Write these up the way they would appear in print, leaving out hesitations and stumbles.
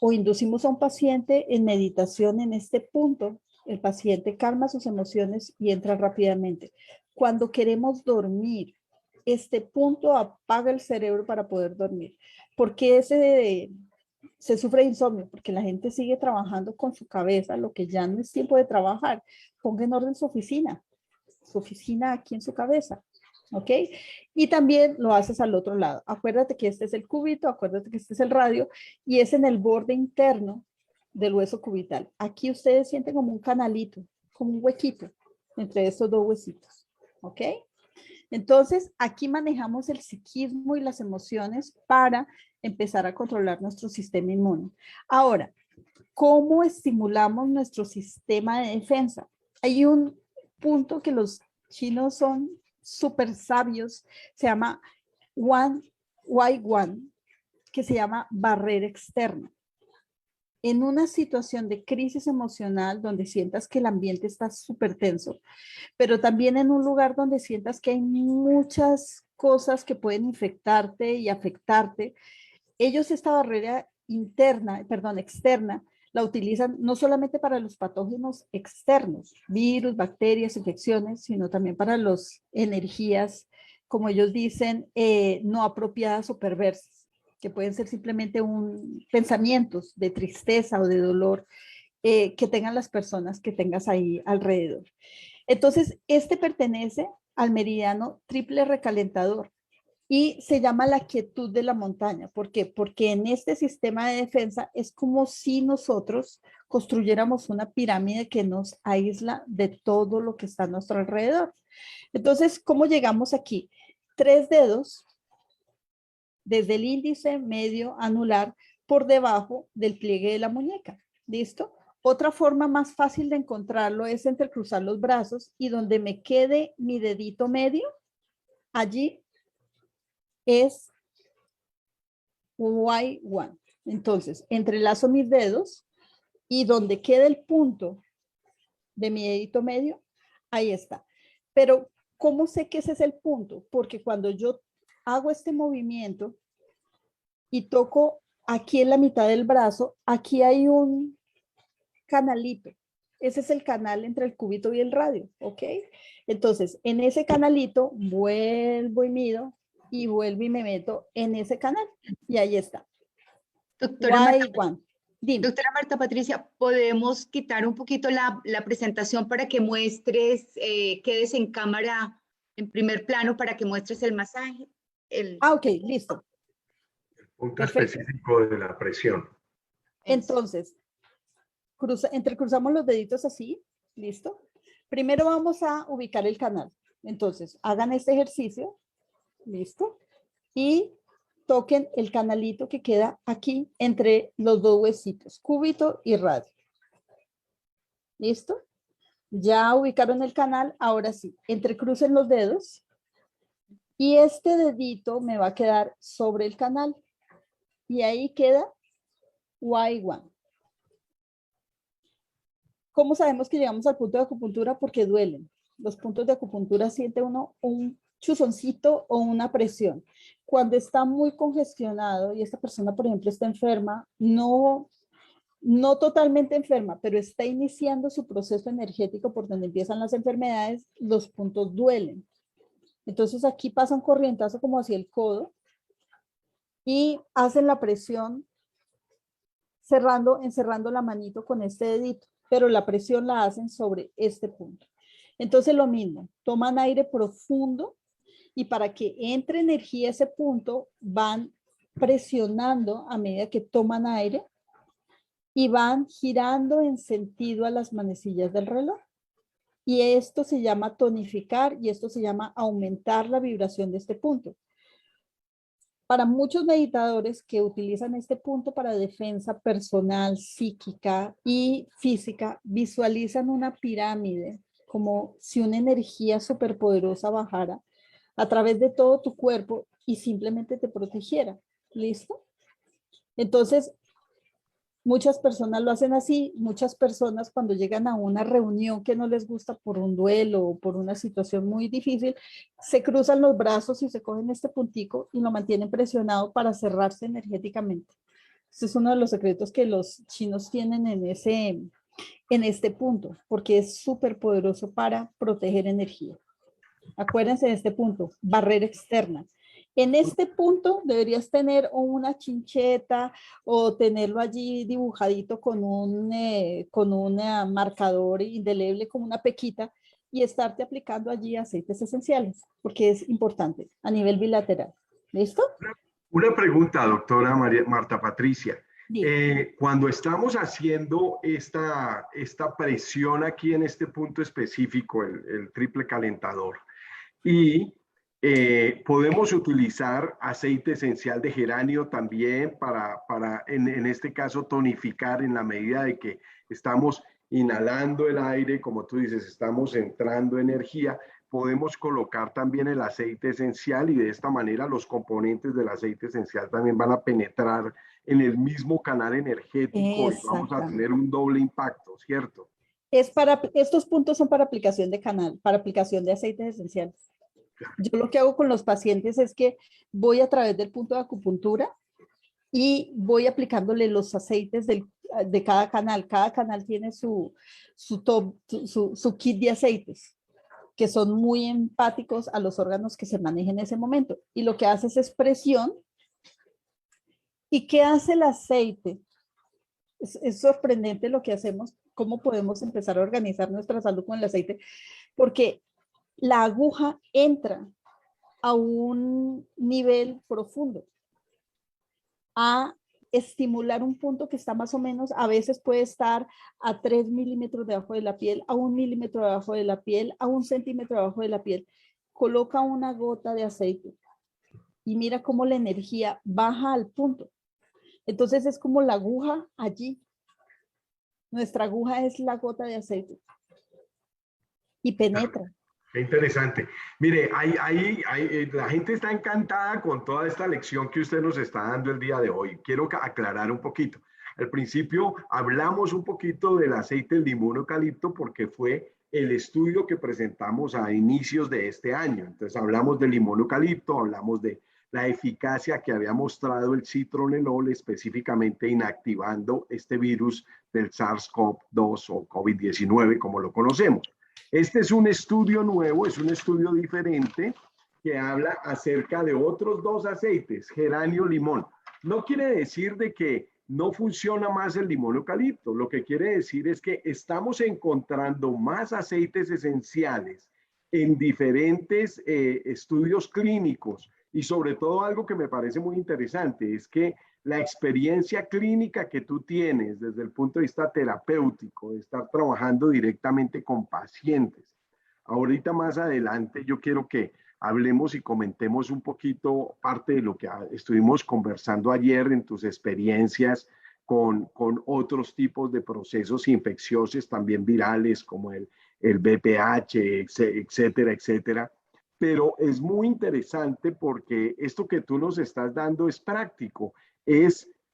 o inducimos a un paciente en meditación en este punto, el paciente calma sus emociones y entra rápidamente. Cuando queremos dormir, este punto apaga el cerebro para poder dormir. ¿Por qué se sufre de insomnio? Porque la gente sigue trabajando con su cabeza, lo que ya no es tiempo de trabajar. Ponga en orden su oficina aquí en su cabeza. ¿Ok? Y también lo haces al otro lado. Acuérdate que este es el cúbito, acuérdate que este es el radio y es en el borde interno del hueso cubital. Aquí ustedes sienten como un canalito, como un huequito entre estos dos huesitos. ¿Ok? Entonces, aquí manejamos el psiquismo y las emociones para empezar a controlar nuestro sistema inmune. Ahora, ¿cómo estimulamos nuestro sistema de defensa? Hay un punto que los chinos son súper sabios, se llama Y1, que se llama barrera externa. En una situación de crisis emocional donde sientas que el ambiente está súper tenso, pero también en un lugar donde sientas que hay muchas cosas que pueden infectarte y afectarte, ellos esta barrera externa, la utilizan no solamente para los patógenos externos, virus, bacterias, infecciones, sino también para las energías, como ellos dicen, no apropiadas o perversas, que pueden ser simplemente pensamientos de tristeza o de dolor que tengan las personas que tengas ahí alrededor. Entonces, este pertenece al meridiano triple recalentador y se llama la quietud de la montaña. ¿Por qué? Porque en este sistema de defensa es como si nosotros construyéramos una pirámide que nos aísla de todo lo que está a nuestro alrededor. Entonces, ¿cómo llegamos aquí? 3 dedos, desde el índice, medio, anular, por debajo del pliegue de la muñeca. ¿Listo? Otra forma más fácil de encontrarlo es entrecruzar los brazos y donde me quede mi dedito medio, allí es Y1. Entonces, entrelazo mis dedos y donde quede el punto de mi dedito medio, ahí está. Pero, ¿cómo sé que ese es el punto? Porque cuando yo hago este movimiento y toco aquí en la mitad del brazo, aquí hay un canalito. Ese es el canal entre el cúbito y el radio, ¿ok? Entonces, en ese canalito vuelvo y mido y vuelvo y me meto en ese canal y ahí está. Doctora Marta, Y1. Dime. doctora Marta Patricia, ¿podemos quitar un poquito la presentación para que muestres, quedes en cámara en primer plano para que muestres el masaje? Ok, listo. El punto Perfecto. específico de la presión. Entonces, entrecruzamos los deditos así, ¿listo? Primero vamos a ubicar el canal. Entonces, hagan este ejercicio, ¿listo? Y toquen el canalito que queda aquí entre los dos huesitos, cúbito y radio. ¿Listo? Ya ubicaron el canal, ahora sí, entrecrucen los dedos y este dedito me va a quedar sobre el canal y ahí queda Y1. ¿Cómo sabemos que llegamos al punto de acupuntura? Porque duelen. Los puntos de acupuntura siente uno un chuzoncito o una presión. Cuando está muy congestionado y esta persona, por ejemplo, está enferma, no totalmente enferma, pero está iniciando su proceso energético por donde empiezan las enfermedades, los puntos duelen. Entonces aquí pasa un corrientazo como hacia el codo y hacen la presión encerrando la manito con este dedito, pero la presión la hacen sobre este punto. Entonces lo mismo, toman aire profundo y para que entre energía a ese punto van presionando a medida que toman aire y van girando en sentido a las manecillas del reloj. Y esto se llama tonificar y esto se llama aumentar la vibración de este punto. Para muchos meditadores que utilizan este punto para defensa personal, psíquica y física, visualizan una pirámide como si una energía superpoderosa bajara a través de todo tu cuerpo y simplemente te protegiera. ¿Listo? Entonces, muchas personas lo hacen así, muchas personas cuando llegan a una reunión que no les gusta por un duelo o por una situación muy difícil, se cruzan los brazos y se cogen este puntico y lo mantienen presionado para cerrarse energéticamente. Este es uno de los secretos que los chinos tienen en este punto, porque es súper poderoso para proteger energía. Acuérdense de este punto, barrera externa. En este punto deberías tener o una chincheta o tenerlo allí dibujadito con un marcador indeleble, como una pequita, y estarte aplicando allí aceites esenciales, porque es importante a nivel bilateral. ¿Listo? Una pregunta, doctora Marta Patricia. Bien. Cuando estamos haciendo esta presión aquí en este punto específico, el triple calentador, y podemos utilizar aceite esencial de geranio también en este caso, tonificar en la medida de que estamos inhalando el aire, como tú dices, estamos entrando energía. Podemos colocar también el aceite esencial y de esta manera los componentes del aceite esencial también van a penetrar en el mismo canal energético y vamos a tener un doble impacto, ¿cierto? Estos puntos son para aplicación de canal, para aplicación de aceites esenciales. Yo lo que hago con los pacientes es que voy a través del punto de acupuntura y voy aplicándole los aceites de cada canal. Cada canal tiene su kit de aceites que son muy empáticos a los órganos que se manejan en ese momento. Y lo que hace es presión. ¿Y qué hace el aceite? Es sorprendente lo que hacemos, cómo podemos empezar a organizar nuestra salud con el aceite, porque la aguja entra a un nivel profundo, a estimular un punto que está más o menos, a veces puede estar a 3 milímetros debajo de la piel, a 1 milímetro debajo de la piel, a 1 centímetro debajo de la piel. Coloca una gota de aceite y mira cómo la energía baja al punto. Entonces es como la aguja allí. Nuestra aguja es la gota de aceite y penetra. Qué interesante. Mire, la gente está encantada con toda esta lección que usted nos está dando el día de hoy. Quiero aclarar un poquito. Al principio hablamos un poquito del aceite del limón eucalipto porque fue el estudio que presentamos a inicios de este año. Entonces hablamos del limón eucalipto, hablamos de la eficacia que había mostrado el citronelol específicamente inactivando este virus del SARS-CoV-2 o COVID-19 como lo conocemos. Este es un estudio nuevo, es un estudio diferente que habla acerca de otros dos aceites, geranio, limón. No quiere decir de que no funciona más el limón eucalipto, lo que quiere decir es que estamos encontrando más aceites esenciales en diferentes estudios clínicos y sobre todo algo que me parece muy interesante es que la experiencia clínica que tú tienes desde el punto de vista terapéutico, de estar trabajando directamente con pacientes. Ahorita más adelante yo quiero que hablemos y comentemos un poquito parte de lo que estuvimos conversando ayer en tus experiencias con otros tipos de procesos infecciosos, también virales como el VPH, etcétera, etcétera. Pero es muy interesante porque esto que tú nos estás dando es práctico.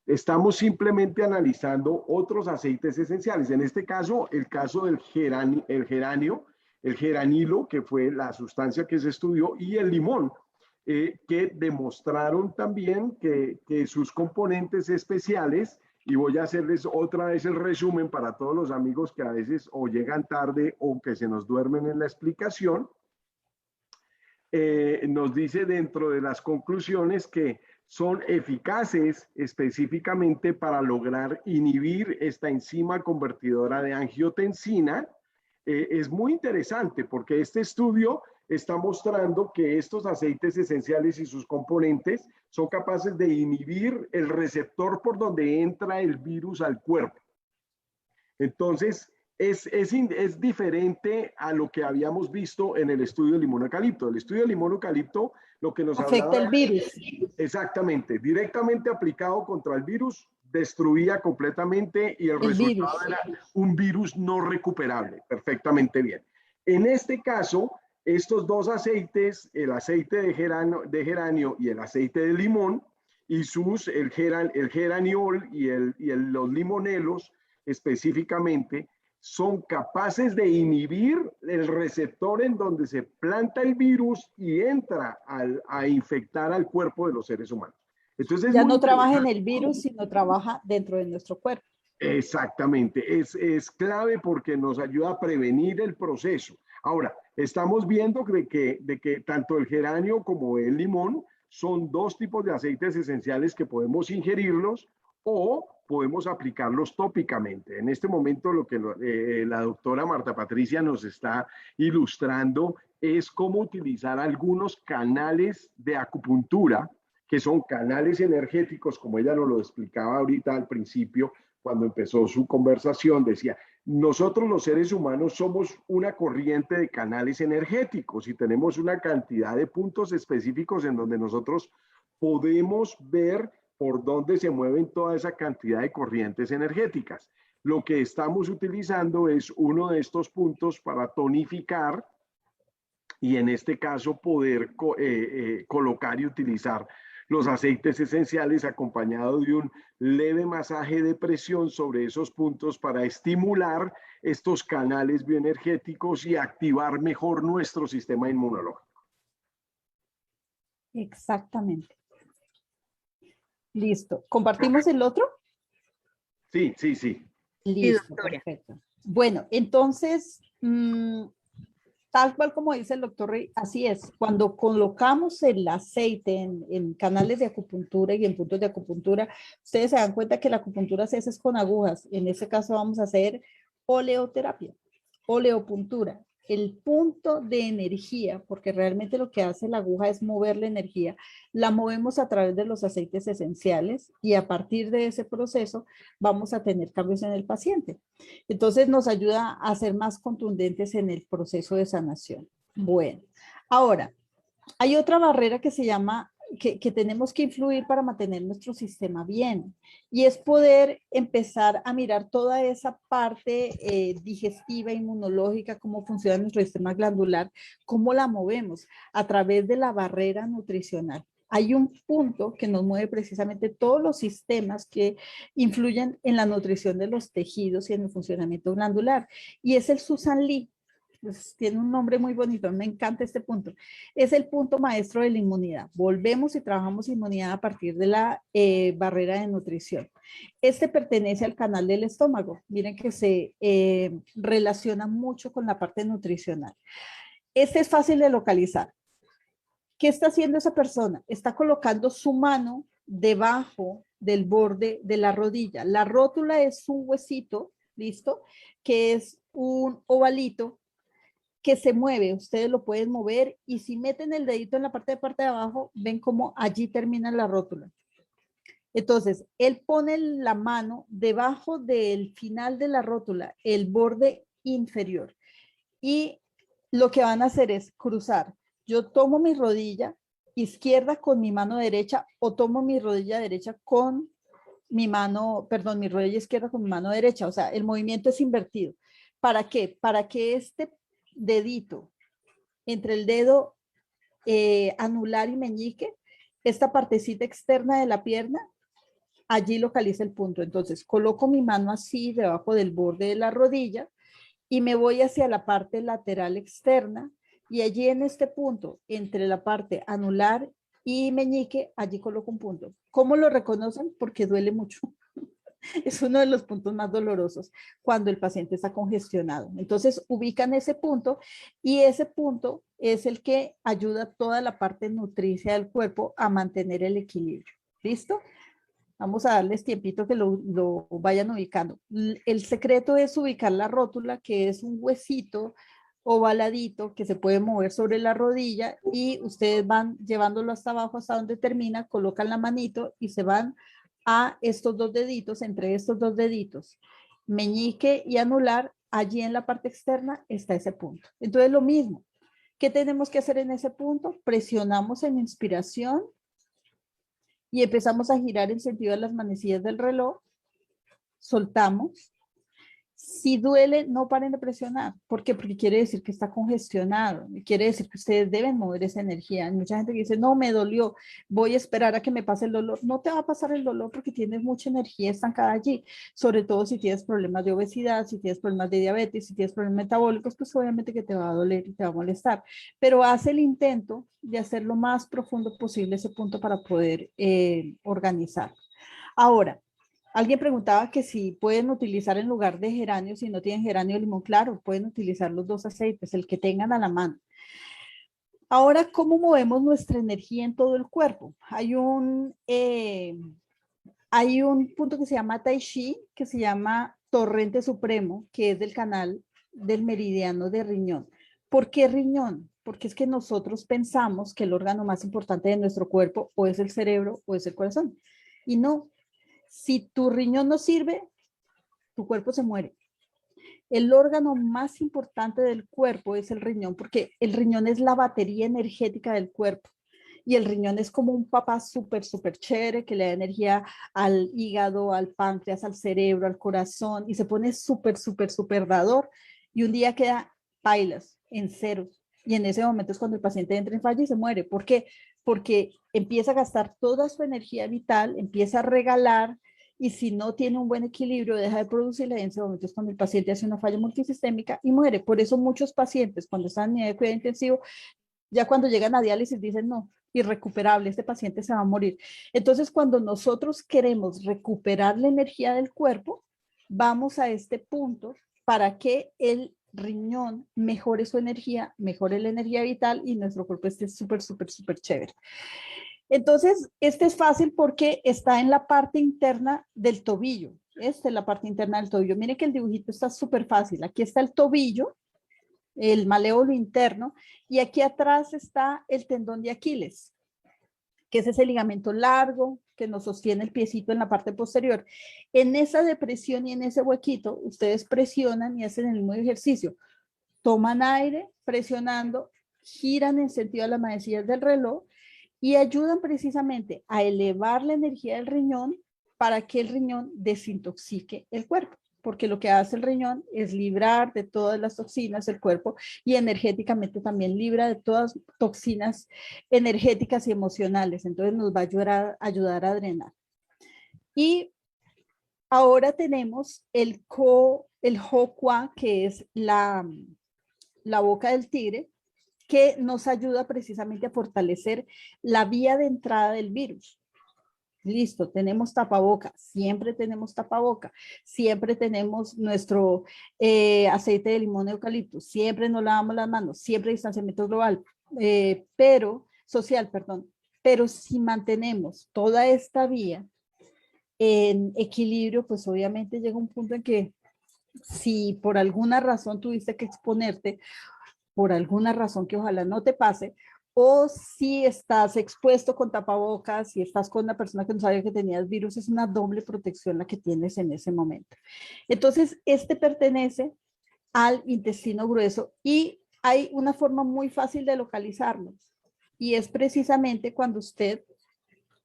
Estamos simplemente analizando otros aceites esenciales. En este caso, el caso del el geranilo, que fue la sustancia que se estudió, y el limón, que demostraron también que sus componentes especiales, y voy a hacerles otra vez el resumen para todos los amigos que a veces o llegan tarde o que se nos duermen en la explicación, nos dice dentro de las conclusiones que son eficaces específicamente para lograr inhibir esta enzima convertidora de angiotensina. Es muy interesante porque este estudio está mostrando que estos aceites esenciales y sus componentes son capaces de inhibir el receptor por donde entra el virus al cuerpo. Entonces, es diferente a lo que habíamos visto en el estudio de limón eucalipto. El estudio de limón eucalipto lo que nos afecta el virus. Exactamente, directamente aplicado contra el virus, destruía completamente y el resultado era un virus no recuperable. Perfectamente bien. En este caso, estos dos aceites, el aceite de geranio y el aceite de limón, y el geraniol y los limonelos específicamente, son capaces de inhibir el receptor en donde se planta el virus y entra a infectar al cuerpo de los seres humanos. Entonces, ya muy no trabaja en interesante. el virus, sino trabaja dentro de nuestro cuerpo. Exactamente, es clave porque nos ayuda a prevenir el proceso. Ahora, estamos viendo de que tanto el geranio como el limón son dos tipos de aceites esenciales que podemos ingerirlos o podemos aplicarlos tópicamente. En este momento lo que la doctora Marta Patricia nos está ilustrando es cómo utilizar algunos canales de acupuntura, que son canales energéticos, como ella nos lo explicaba ahorita al principio, cuando empezó su conversación, decía, nosotros los seres humanos somos una corriente de canales energéticos y tenemos una cantidad de puntos específicos en donde nosotros podemos ver por dónde se mueven toda esa cantidad de corrientes energéticas. Lo que estamos utilizando es uno de estos puntos para tonificar y en este caso poder colocar y utilizar los aceites esenciales acompañado de un leve masaje de presión sobre esos puntos para estimular estos canales bioenergéticos y activar mejor nuestro sistema inmunológico. Exactamente. Listo. ¿Compartimos el otro? Sí, sí, sí. Listo, doctora. perfecto. Bueno, entonces, tal cual como dice el doctor Rey, así es. Cuando colocamos el aceite en canales de acupuntura y en puntos de acupuntura, ustedes se dan cuenta que la acupuntura se hace con agujas. En este caso vamos a hacer oleoterapia, oleopuntura. El punto de energía, porque realmente lo que hace la aguja es mover la energía, la movemos a través de los aceites esenciales y a partir de ese proceso vamos a tener cambios en el paciente. Entonces nos ayuda a ser más contundentes en el proceso de sanación. Bueno, ahora, hay otra barrera que se llama, que tenemos que influir para mantener nuestro sistema bien, y es poder empezar a mirar toda esa parte digestiva, inmunológica, cómo funciona nuestro sistema glandular, cómo la movemos a través de la barrera nutricional. Hay un punto que nos mueve precisamente todos los sistemas que influyen en la nutrición de los tejidos y en el funcionamiento glandular, y es el Susan Lee. Pues tiene un nombre muy bonito, me encanta este punto. Es el punto maestro de la inmunidad. Volvemos y trabajamos inmunidad a partir de la barrera de nutrición. Este pertenece al canal del estómago. Miren que se relaciona mucho con la parte nutricional. Este es fácil de localizar. ¿Qué está haciendo esa persona? Está colocando su mano debajo del borde de la rodilla. La rótula es un huesito, ¿listo? Que es un ovalito que se mueve, ustedes lo pueden mover y si meten el dedito en la parte de abajo, ven cómo allí termina la rótula. Entonces, él pone la mano debajo del final de la rótula, el borde inferior, y lo que van a hacer es cruzar. Yo tomo mi rodilla izquierda con mi mano derecha o tomo mi rodilla derecha con mi mano, perdón, mi rodilla izquierda con mi mano derecha, o sea, el movimiento es invertido. ¿Para qué? Para que este dedito entre el dedo anular y meñique, esta partecita externa de la pierna, allí localiza el punto. Entonces, coloco mi mano así debajo del borde de la rodilla y me voy hacia la parte lateral externa y allí en este punto, entre la parte anular y meñique, allí coloco un punto. ¿Cómo lo reconocen? Porque duele mucho. Es uno de los puntos más dolorosos cuando el paciente está congestionado. Entonces ubican ese punto y ese punto es el que ayuda a toda la parte nutricia del cuerpo a mantener el equilibrio. ¿Listo? Vamos a darles tiempito que lo vayan ubicando. El secreto es ubicar la rótula, que es un huesito ovaladito que se puede mover sobre la rodilla y ustedes van llevándolo hasta abajo, hasta donde termina, colocan la manito y se van a estos dos deditos, entre estos dos deditos, meñique y anular, allí en la parte externa está ese punto. Entonces lo mismo, ¿qué tenemos que hacer en ese punto? Presionamos en inspiración y empezamos a girar en sentido de las manecillas del reloj, soltamos, Si duele, no paren de presionar. ¿Por qué? Porque quiere decir que está congestionado. Quiere decir que ustedes deben mover esa energía. Hay mucha gente que dice, no, me dolió, voy a esperar a que me pase el dolor. No te va a pasar el dolor porque tienes mucha energía estancada allí. Sobre todo si tienes problemas de obesidad, si tienes problemas de diabetes, si tienes problemas metabólicos, pues obviamente que te va a doler y te va a molestar. Pero haz el intento de hacer lo más profundo posible ese punto para poder organizar. Ahora, alguien preguntaba que si pueden utilizar en lugar de geranio, si no tienen geranio o limón, claro, pueden utilizar los dos aceites, el que tengan a la mano. Ahora, ¿cómo movemos nuestra energía en todo el cuerpo? Hay un punto que se llama Tai Chi, que se llama Torrente Supremo, que es del canal del meridiano de riñón. ¿Por qué riñón? Porque es que nosotros pensamos que el órgano más importante de nuestro cuerpo o es el cerebro o es el corazón. Y no. Si tu riñón no sirve, tu cuerpo se muere. El órgano más importante del cuerpo es el riñón, porque el riñón es la batería energética del cuerpo. Y el riñón es como un papá súper, súper chévere que le da energía al hígado, al páncreas, al cerebro, al corazón y se pone súper, súper, súper dador. Y un día queda pailas, en ceros. Y en ese momento es cuando el paciente entra en falla y se muere. ¿Por qué? Porque empieza a gastar toda su energía vital, empieza a regalar y si no tiene un buen equilibrio, deja de producirla y en ese momento es cuando el paciente hace una falla multisistémica y muere. Por eso muchos pacientes cuando están en unidad de cuidado intensivo, ya cuando llegan a diálisis dicen no, irrecuperable, este paciente se va a morir. Entonces cuando nosotros queremos recuperar la energía del cuerpo, vamos a este punto para que el riñón mejore su energía, mejore la energía vital y nuestro cuerpo esté súper, súper, súper chévere. Entonces, este es fácil porque está en la parte interna del tobillo. Esta es la parte interna del tobillo. Miren que el dibujito está súper fácil. Aquí está el tobillo, el maléolo interno, y aquí atrás está el tendón de Aquiles, que es ese ligamento largo que nos sostiene el piecito en la parte posterior. En esa depresión y en ese huequito, ustedes presionan y hacen el mismo ejercicio. Toman aire presionando, giran en sentido a las manecillas del reloj y ayudan precisamente a elevar la energía del riñón para que el riñón desintoxique el cuerpo, porque lo que hace el riñón es librar de todas las toxinas del cuerpo y energéticamente también libra de todas toxinas energéticas y emocionales, entonces nos va a ayudar a drenar. Y ahora tenemos el Hokwa, que es la boca del tigre, que nos ayuda precisamente a fortalecer la vía de entrada del virus. Listo, tenemos tapaboca, siempre tenemos tapaboca, siempre tenemos nuestro aceite de limón eucalipto, siempre nos lavamos las manos, siempre distanciamiento global, social, pero si mantenemos toda esta vía en equilibrio, pues obviamente llega un punto en que si por alguna razón tuviste que exponerte, por alguna razón que ojalá no te pase, o si estás expuesto con tapabocas, si estás con una persona que no sabía que tenías virus, es una doble protección la que tienes en ese momento. Entonces, este pertenece al intestino grueso y hay una forma muy fácil de localizarlo y es precisamente cuando usted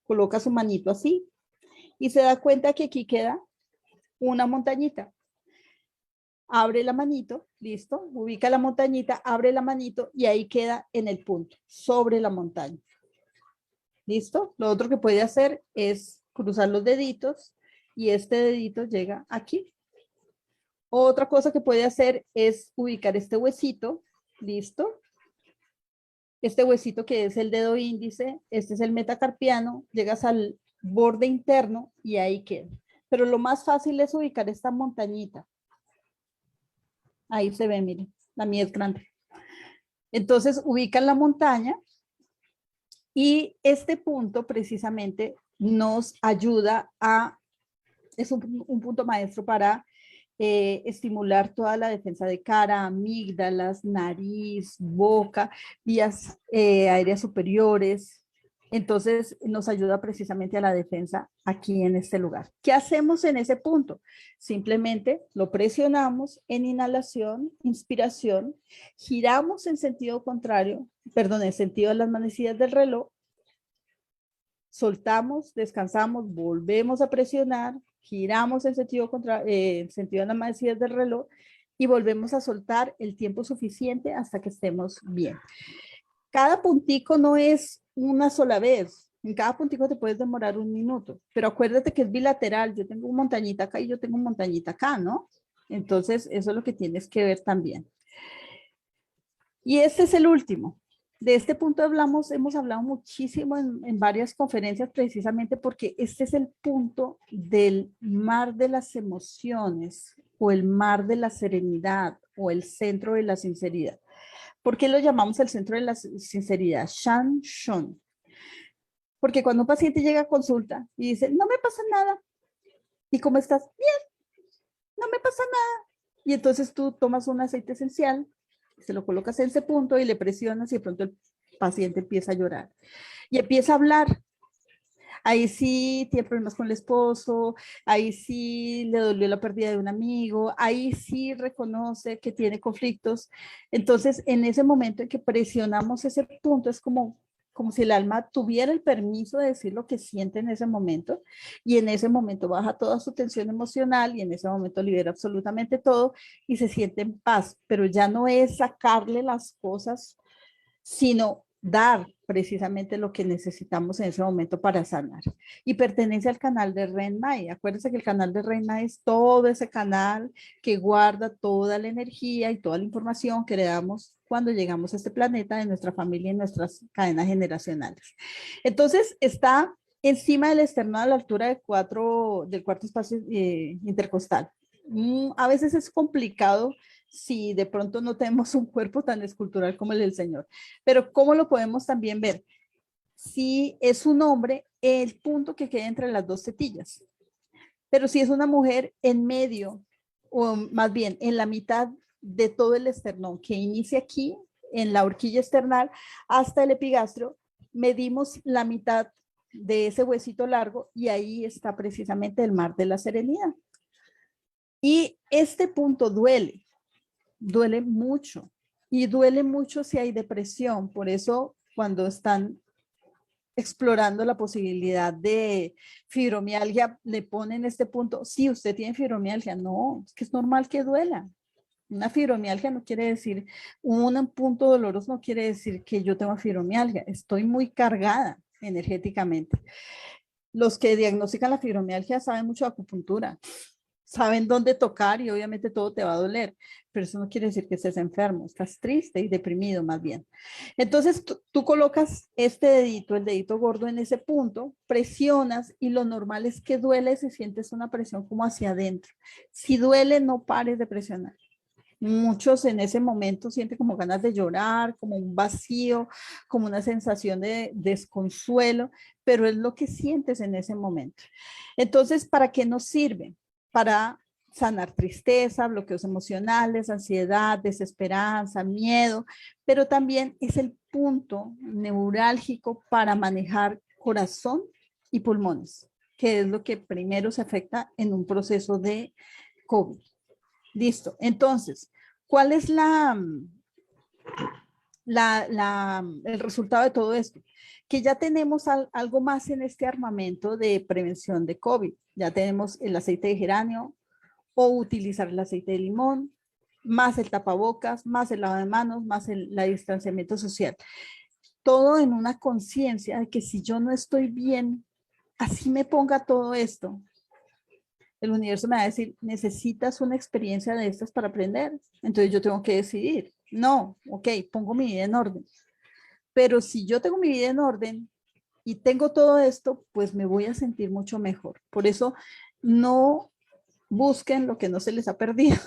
coloca su manito así y se da cuenta que aquí queda una montañita. Abre la manito, listo, ubica la montañita, abre la manito y ahí queda en el punto, sobre la montaña. ¿Listo? Lo otro que puede hacer es cruzar los deditos y este dedito llega aquí. Otra cosa que puede hacer es ubicar este huesito, ¿listo? Este huesito que es el dedo índice, este es el metacarpiano, llegas al borde interno y ahí queda. Pero lo más fácil es ubicar esta montañita. Ahí se ve, miren, la mía es grande. Entonces ubican la montaña y este punto precisamente nos ayuda es un punto maestro para estimular toda la defensa de cara, amígdalas, nariz, boca, vías aéreas superiores. Entonces nos ayuda precisamente a la defensa aquí en este lugar. ¿Qué hacemos en ese punto? Simplemente lo presionamos en inhalación, inspiración, giramos en sentido contrario, perdón, en sentido de las manecillas del reloj, soltamos, descansamos, volvemos a presionar, giramos en sentido de las manecillas del reloj y volvemos a soltar el tiempo suficiente hasta que estemos bien. Cada puntico no es una sola vez. En cada puntico te puedes demorar 1 minuto, pero acuérdate que es bilateral. Yo tengo una montañita acá y yo tengo una montañita acá, ¿no? Entonces, eso es lo que tienes que ver también. Y este es el último. De este punto hemos hablado muchísimo en varias conferencias precisamente porque este es el punto del mar de las emociones o el mar de la serenidad o el centro de la sinceridad. ¿Por qué lo llamamos el centro de la sinceridad? Shan Shon. Porque cuando un paciente llega a consulta y dice, no me pasa nada. ¿Y cómo estás? Bien, no me pasa nada. Y entonces tú tomas un aceite esencial, se lo colocas en ese punto y le presionas y de pronto el paciente empieza a llorar. Y empieza a hablar. Ahí sí tiene problemas con el esposo, ahí sí le dolió la pérdida de un amigo, ahí sí reconoce que tiene conflictos. Entonces, en ese momento en que presionamos ese punto, es como si el alma tuviera el permiso de decir lo que siente en ese momento, y en ese momento baja toda su tensión emocional y en ese momento libera absolutamente todo y se siente en paz, pero ya no es sacarle las cosas, sino dar precisamente lo que necesitamos en ese momento para sanar. Y pertenece al canal de Renmai. Acuérdense que el canal de Renmai es todo ese canal que guarda toda la energía y toda la información que le damos cuando llegamos a este planeta, de nuestra familia y nuestras cadenas generacionales. Entonces, está encima del esternón a la altura del cuarto espacio intercostal. A veces es complicado si de pronto no tenemos un cuerpo tan escultural como el del Señor. Pero ¿cómo lo podemos también ver? Si es un hombre, el punto que queda entre las dos tetillas. Pero si es una mujer, en medio, o más bien en la mitad de todo el esternón, que inicia aquí, en la horquilla esternal, hasta el epigastrio, medimos la mitad de ese huesito largo y ahí está precisamente el mar de la serenidad. Y este punto duele mucho y duele mucho si hay depresión. Por eso cuando están explorando la posibilidad de fibromialgia, le ponen este punto, sí, usted tiene fibromialgia. No, es que es normal que duela. Una fibromialgia no quiere decir, un punto doloroso no quiere decir que yo tengo fibromialgia. Estoy muy cargada energéticamente. Los que diagnostican la fibromialgia saben mucho de acupuntura, saben dónde tocar y obviamente todo te va a doler, pero eso no quiere decir que estés enfermo, estás triste y deprimido más bien. Entonces tú colocas este dedito, el dedito gordo en ese punto, presionas y lo normal es que duele si sientes una presión como hacia adentro. Si duele, no pares de presionar. Muchos en ese momento sienten como ganas de llorar, como un vacío, como una sensación de desconsuelo, pero es lo que sientes en ese momento. Entonces, ¿para qué nos sirve? Para sanar tristeza, bloqueos emocionales, ansiedad, desesperanza, miedo, pero también es el punto neurálgico para manejar corazón y pulmones, que es lo que primero se afecta en un proceso de COVID. Listo. Entonces, ¿cuál es el resultado de todo esto? Que ya tenemos algo más en este armamento de prevención de COVID. Ya tenemos el aceite de geranio o utilizar el aceite de limón, más el tapabocas, más el lavado de manos, más el distanciamiento social. Todo en una conciencia de que si yo no estoy bien, así me ponga todo esto, el universo me va a decir, necesitas una experiencia de estas para aprender. Entonces yo tengo que decidir. No, ok, pongo mi vida en orden. Pero si yo tengo mi vida en orden y tengo todo esto, pues me voy a sentir mucho mejor. Por eso no busquen lo que no se les ha perdido.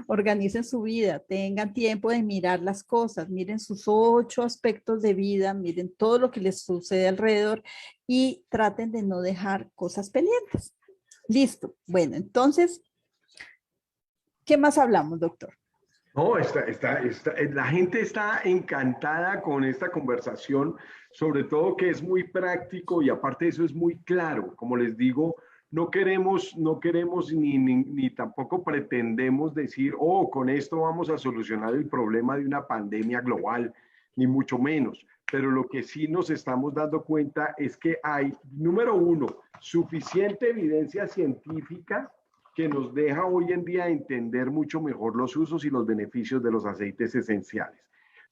Organicen su vida, tengan tiempo de mirar las cosas, miren sus 8 aspectos de vida, miren todo lo que les sucede alrededor y traten de no dejar cosas pendientes. Listo. Bueno, entonces, ¿qué más hablamos, doctor? No, la gente está encantada con esta conversación, sobre todo que es muy práctico y aparte de eso es muy claro. Como les digo, no queremos ni tampoco pretendemos decir, oh, con esto vamos a solucionar el problema de una pandemia global, ni mucho menos. Pero lo que sí nos estamos dando cuenta es que hay, número uno, suficiente evidencia científica que nos deja hoy en día entender mucho mejor los usos y los beneficios de los aceites esenciales.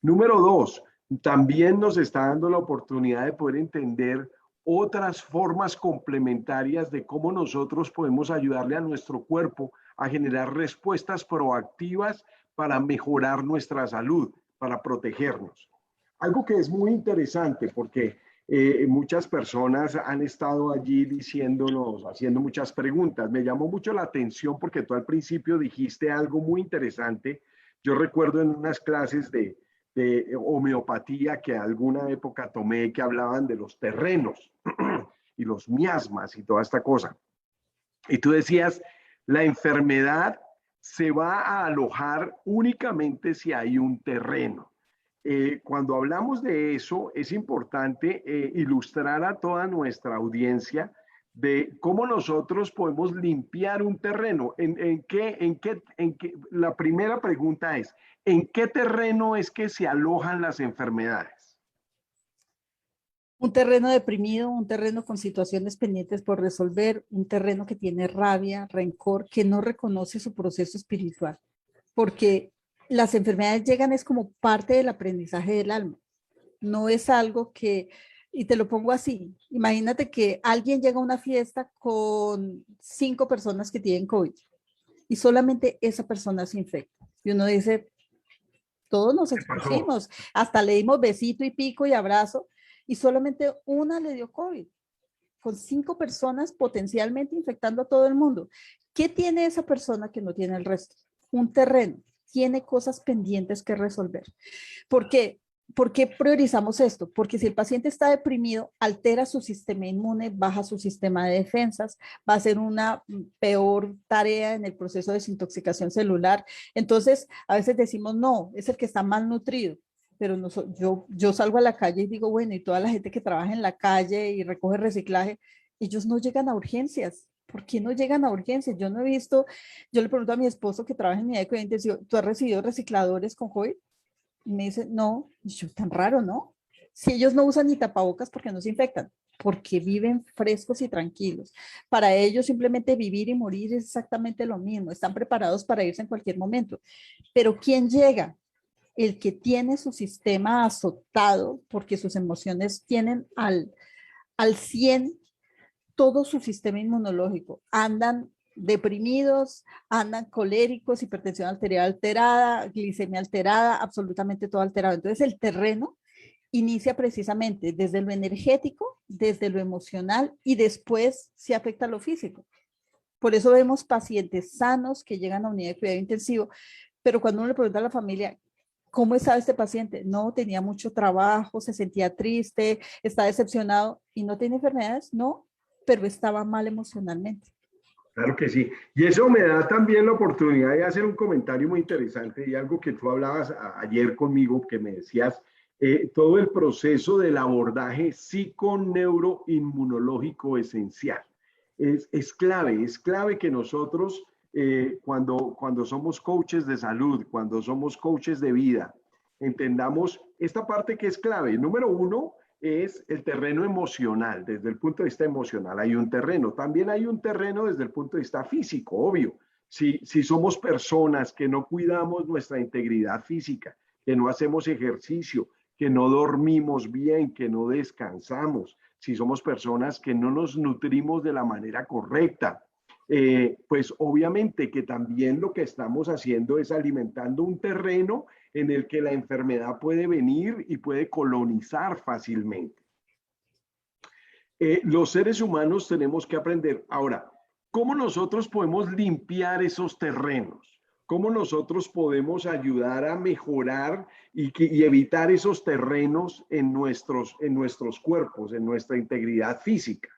Número 2, también nos está dando la oportunidad de poder entender otras formas complementarias de cómo nosotros podemos ayudarle a nuestro cuerpo a generar respuestas proactivas para mejorar nuestra salud, para protegernos. Algo que es muy interesante porque muchas personas han estado allí diciéndonos, haciendo muchas preguntas. Me llamó mucho la atención porque tú al principio dijiste algo muy interesante. Yo recuerdo en unas clases de homeopatía que alguna época tomé que hablaban de los terrenos y los miasmas y toda esta cosa. Y tú decías, la enfermedad se va a alojar únicamente si hay un terreno. Cuando hablamos de eso, es importante ilustrar a toda nuestra audiencia de cómo nosotros podemos limpiar un terreno. La primera pregunta es, ¿en qué terreno es que se alojan las enfermedades? Un terreno deprimido, un terreno con situaciones pendientes por resolver, un terreno que tiene rabia, rencor, que no reconoce su proceso espiritual, porque las enfermedades llegan es como parte del aprendizaje del alma, no es algo que, y te lo pongo así, imagínate que alguien llega a una fiesta con 5 personas que tienen COVID y solamente esa persona se infecta. Y uno dice, todos nos expusimos, hasta le dimos besito y pico y abrazo, y solamente una le dio COVID, con 5 personas potencialmente infectando a todo el mundo. ¿Qué tiene esa persona que no tiene el resto? Un terreno, tiene cosas pendientes que resolver. ¿Por qué? ¿Por qué priorizamos esto? Porque si el paciente está deprimido, altera su sistema inmune, baja su sistema de defensas, va a ser una peor tarea en el proceso de desintoxicación celular. Entonces, a veces decimos, no, es el que está malnutrido. Pero no, yo salgo a la calle y digo, bueno, y toda la gente que trabaja en la calle y recoge reciclaje, ellos no llegan a urgencias. ¿Por qué no llegan a urgencias? Yo no he visto, yo le pregunto a mi esposo que trabaja en mi de intensivo, ¿tú has recibido recicladores con COVID? Y me dice, no, y yo, tan raro, ¿no? Si ellos no usan ni tapabocas porque no se infectan, porque viven frescos y tranquilos. Para ellos simplemente vivir y morir es exactamente lo mismo, están preparados para irse en cualquier momento. Pero ¿quién llega? El que tiene su sistema azotado porque sus emociones tienen al 100 todo su sistema inmunológico. Andan deprimidos, andan coléricos, hipertensión arterial alterada, glicemia alterada, absolutamente todo alterado. Entonces el terreno inicia precisamente desde lo energético, desde lo emocional y después se afecta a lo físico. Por eso vemos pacientes sanos que llegan a unidad de cuidado intensivo, pero cuando uno le pregunta a la familia, ¿cómo estaba este paciente? No, tenía mucho trabajo, se sentía triste, está decepcionado y no tiene enfermedades, no, pero estaba mal emocionalmente. Claro que sí. Y eso me da también la oportunidad de hacer un comentario muy interesante y algo que tú hablabas ayer conmigo, que me decías, todo el proceso del abordaje psiconeuroinmunológico esencial. Es clave que nosotros, cuando somos coaches de salud, cuando somos coaches de vida, entendamos esta parte que es clave. Número 1, es el terreno emocional. Desde el punto de vista emocional hay un terreno. También hay un terreno desde el punto de vista físico, obvio. Si somos personas que no cuidamos nuestra integridad física, que no hacemos ejercicio, que no dormimos bien, que no descansamos, si somos personas que no nos nutrimos de la manera correcta, pues obviamente que también lo que estamos haciendo es alimentando un terreno en el que la enfermedad puede venir y puede colonizar fácilmente. Los seres humanos tenemos que aprender. Ahora, ¿cómo nosotros podemos limpiar esos terrenos? ¿Cómo nosotros podemos ayudar a mejorar y evitar esos terrenos en nuestros cuerpos, en nuestra integridad física?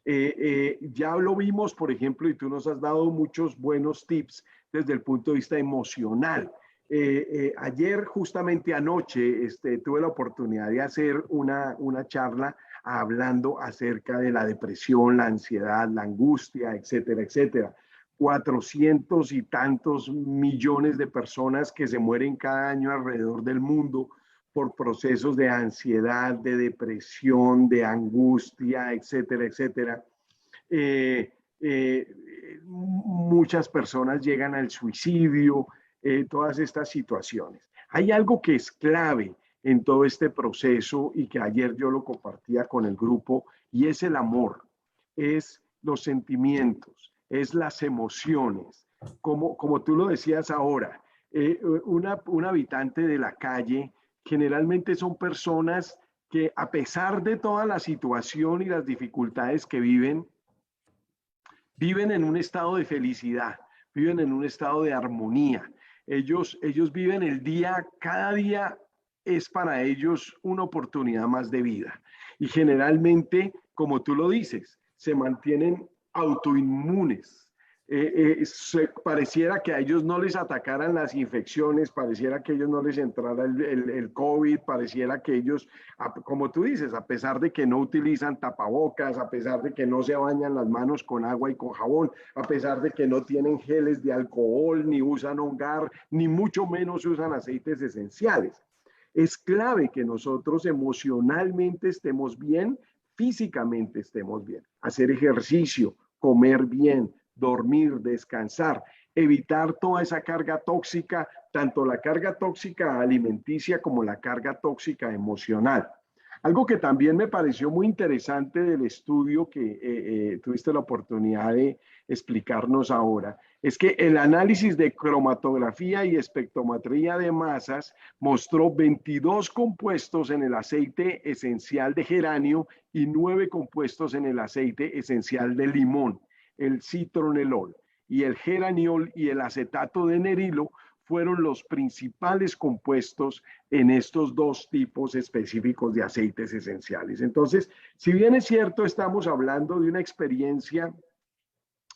Ya lo vimos, por ejemplo, y tú nos has dado muchos buenos tips desde el punto de vista emocional. Ayer, justamente anoche, tuve la oportunidad de hacer una charla hablando acerca de la depresión, la ansiedad, la angustia, etcétera, etcétera. 400 y tantos millones de personas que se mueren cada año alrededor del mundo por procesos de ansiedad, de depresión, de angustia, etcétera, etcétera. muchas personas llegan al suicidio, todas estas situaciones. Hay algo que es clave en todo este proceso y que ayer yo lo compartía con el grupo, y es el amor, es los sentimientos, es las emociones. Como tú lo decías ahora, un habitante de la calle generalmente son personas que, a pesar de toda la situación y las dificultades que viven en un estado de felicidad, viven en un estado de armonía. Ellos viven el día, cada día es para ellos una oportunidad más de vida. Y generalmente, como tú lo dices, se mantienen autoinmunes. Pareciera que a ellos no les atacaran las infecciones, pareciera que a ellos no les entrara el COVID, pareciera que ellos, como tú dices, a pesar de que no utilizan tapabocas, a pesar de que no se bañan las manos con agua y con jabón, a pesar de que no tienen geles de alcohol, ni usan hogar, ni mucho menos usan aceites esenciales. Es clave que nosotros emocionalmente estemos bien, físicamente estemos bien, hacer ejercicio, comer bien, dormir, descansar, evitar toda esa carga tóxica, tanto la carga tóxica alimenticia como la carga tóxica emocional. Algo que también me pareció muy interesante del estudio que tuviste la oportunidad de explicarnos ahora, es que el análisis de cromatografía y espectrometría de masas mostró 22 compuestos en el aceite esencial de geranio y 9 compuestos en el aceite esencial de limón. El citronelol y el geraniol y el acetato de nerilo fueron los principales compuestos en estos dos tipos específicos de aceites esenciales. Entonces, si bien es cierto, estamos hablando de una experiencia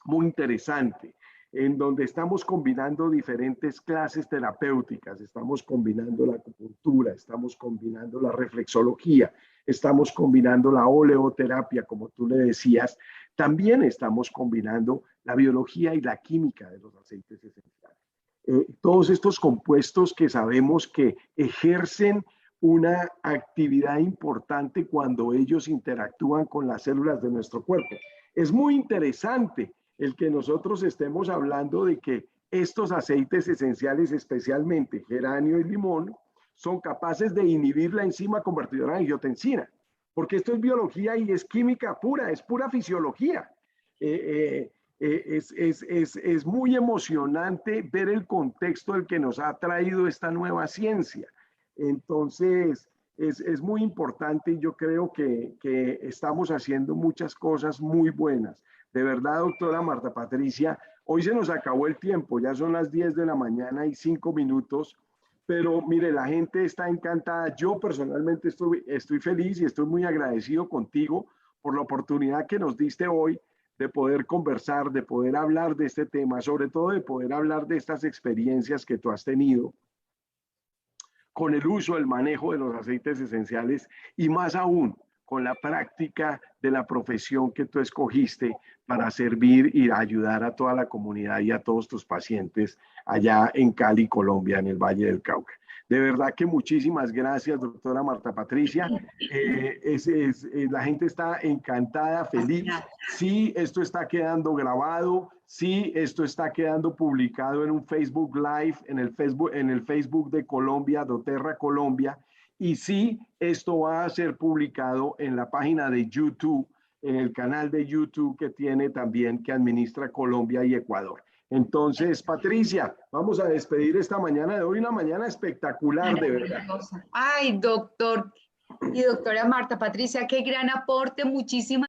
muy interesante, en donde estamos combinando diferentes clases terapéuticas, estamos combinando la acupuntura, estamos combinando la reflexología, estamos combinando la oleoterapia, como tú le decías, también estamos combinando la biología y la química de los aceites esenciales. Todos estos compuestos que sabemos que ejercen una actividad importante cuando ellos interactúan con las células de nuestro cuerpo. Es muy interesante el que nosotros estemos hablando de que estos aceites esenciales, especialmente geranio y limón, son capaces de inhibir la enzima convertidora de angiotensina, porque esto es biología y es química pura, es pura fisiología. Es muy emocionante ver el contexto al que nos ha traído esta nueva ciencia. Entonces, es muy importante y yo creo que estamos haciendo muchas cosas muy buenas. De verdad, doctora Marta Patricia, hoy se nos acabó el tiempo, ya son las 10 de la mañana y 5 minutos, pero mire, la gente está encantada. Yo personalmente estoy feliz y estoy muy agradecido contigo por la oportunidad que nos diste hoy de poder conversar, de poder hablar de este tema, sobre todo de poder hablar de estas experiencias que tú has tenido con el uso, el manejo de los aceites esenciales y más aún con la práctica de la profesión que tú escogiste para servir y ayudar a toda la comunidad y a todos tus pacientes allá en Cali, Colombia, en el Valle del Cauca. De verdad que muchísimas gracias, doctora Marta Patricia. La gente está encantada, feliz. Sí, esto está quedando grabado. Sí, esto está quedando publicado en un Facebook Live, en el Facebook de Colombia, doTERRA Colombia. Y sí, esto va a ser publicado en la página de YouTube, en el canal de YouTube que tiene también, que administra Colombia y Ecuador. Entonces, Patricia, vamos a despedir esta mañana de hoy, una mañana espectacular, de verdad. Ay, doctor y doctora Marta Patricia, qué gran aporte, muchísimas